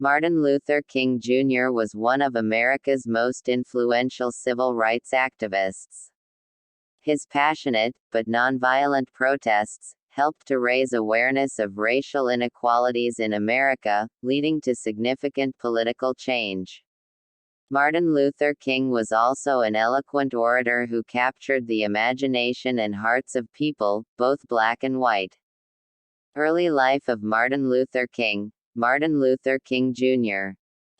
Martin Luther King Jr. was one of America's most influential civil rights activists. His passionate, but nonviolent protests, helped to raise awareness of racial inequalities in America, leading to significant political change. Martin Luther King was also an eloquent orator who captured the imagination and hearts of people, both black and white. Early life of Martin Luther King. Martin Luther King Jr.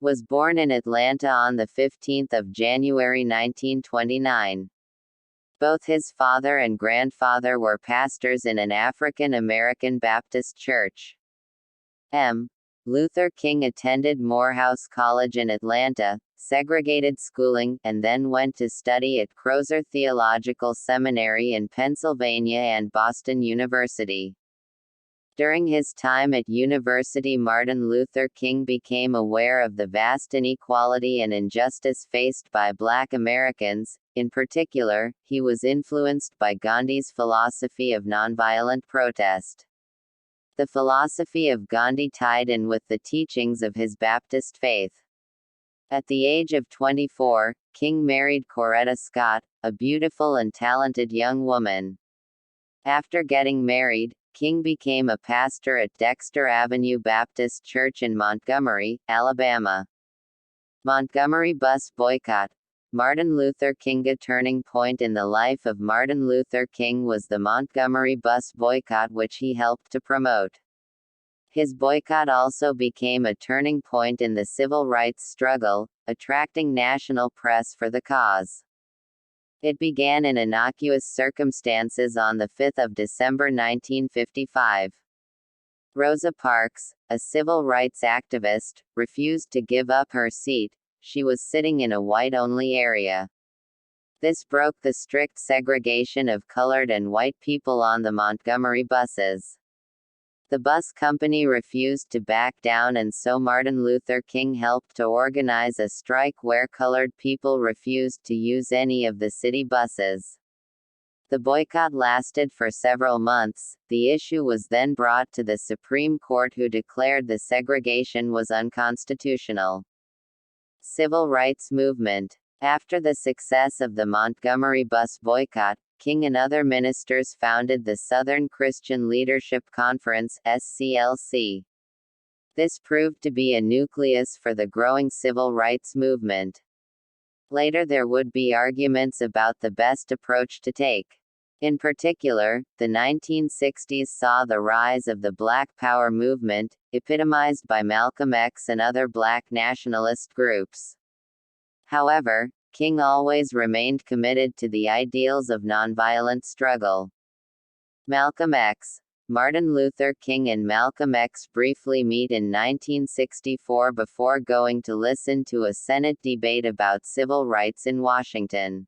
was born in Atlanta on 15 January 1929. Both his father and grandfather were pastors in an African American Baptist church. Luther King attended Morehouse College in Atlanta, segregated schooling, and then went to study at Crozer Theological Seminary in Pennsylvania and Boston University. During his time at university, Martin Luther King became aware of the vast inequality and injustice faced by Black Americans. In particular, he was influenced by Gandhi's philosophy of nonviolent protest. The philosophy of Gandhi tied in with the teachings of his Baptist faith. At the age of 24, King married Coretta Scott, a beautiful and talented young woman. After getting married, King became a pastor at Dexter Avenue Baptist Church in Montgomery, Alabama. Montgomery bus boycott. Martin Luther King. A turning point in the life of Martin Luther King was the Montgomery bus boycott, which he helped to promote. His boycott also became a turning point in the civil rights struggle, attracting national press for the cause. It began in innocuous circumstances on 5 December 1955. Rosa Parks, a civil rights activist, refused to give up her seat. She was sitting in a white-only area. This broke the strict segregation of colored and white people on the Montgomery buses. The bus company refused to back down, and so Martin Luther King helped to organize a strike where colored people refused to use any of the city buses. The boycott lasted for several months. The issue was then brought to the Supreme Court, who declared the segregation was unconstitutional. Civil rights movement. After the success of the Montgomery bus boycott, King and other ministers founded the Southern Christian Leadership Conference (SCLC). This proved to be a nucleus for the growing civil rights movement. Later there would be arguments about the best approach to take. In particular, the 1960s saw the rise of the Black Power movement, epitomized by Malcolm X and other black nationalist groups. However, King always remained committed to the ideals of nonviolent struggle. Malcolm X. Martin Luther King and Malcolm X briefly meet in 1964 before going to listen to a Senate debate about civil rights in Washington.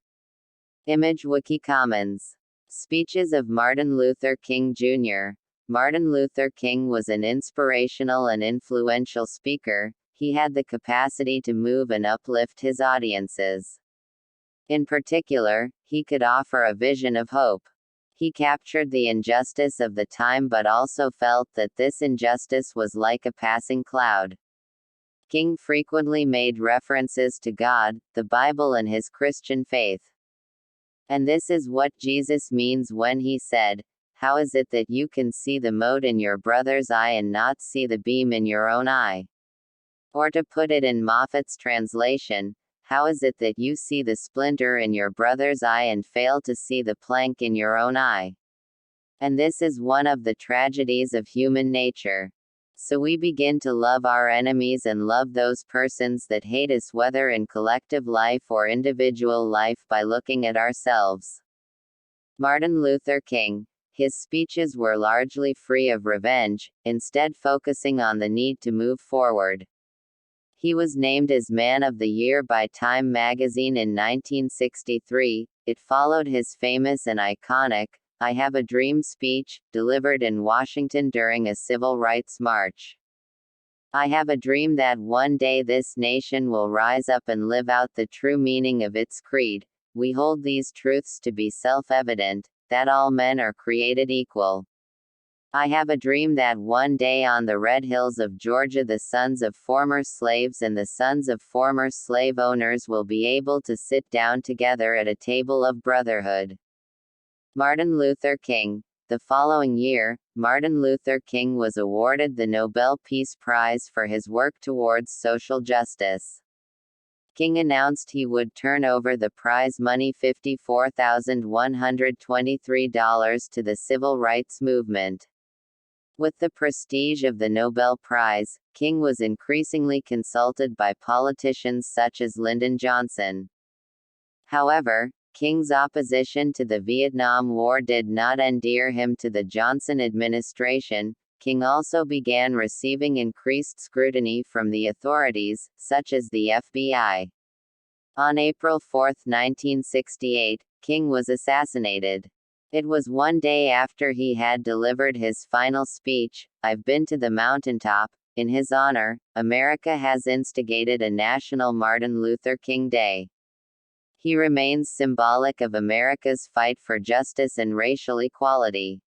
Image Wiki Commons. Speeches of Martin Luther King Jr. Martin Luther King was an inspirational and influential speaker. He had the capacity to move and uplift his audiences. In particular, he could offer a vision of hope. He captured the injustice of the time but also felt that this injustice was like a passing cloud. King frequently made references to God, the Bible, and his Christian faith. And this is what Jesus means when he said, "How is it that you can see the mote in your brother's eye and not see the beam in your own eye?" Or to put it in Moffat's translation, "How is it that you see the splinter in your brother's eye and fail to see the plank in your own eye?" And this is one of the tragedies of human nature. So we begin to love our enemies and love those persons that hate us, whether in collective life or individual life, by looking at ourselves. Martin Luther King. His speeches were largely free of revenge, instead focusing on the need to move forward. He was named as Man of the Year by Time magazine in 1963. It followed his famous and iconic, "I Have a Dream" speech, delivered in Washington during a civil rights march. "I have a dream that one day this nation will rise up and live out the true meaning of its creed. We hold these truths to be self-evident, that all men are created equal. I have a dream that one day on the red hills of Georgia the sons of former slaves and the sons of former slave owners will be able to sit down together at a table of brotherhood. Martin Luther King. The following year, Martin Luther King was awarded the Nobel Peace Prize for his work towards social justice. King announced he would turn over the prize money $54,123 to the civil rights movement. With the prestige of the Nobel Prize, King was increasingly consulted by politicians such as Lyndon Johnson. However, King's opposition to the Vietnam War did not endear him to the Johnson administration. King also began receiving increased scrutiny from the authorities, such as the FBI. On April 4, 1968, King was assassinated. It was one day after he had delivered his final speech, "I've been to the mountaintop." In his honor, America has instigated a national Martin Luther King Day. He remains symbolic of America's fight for justice and racial equality.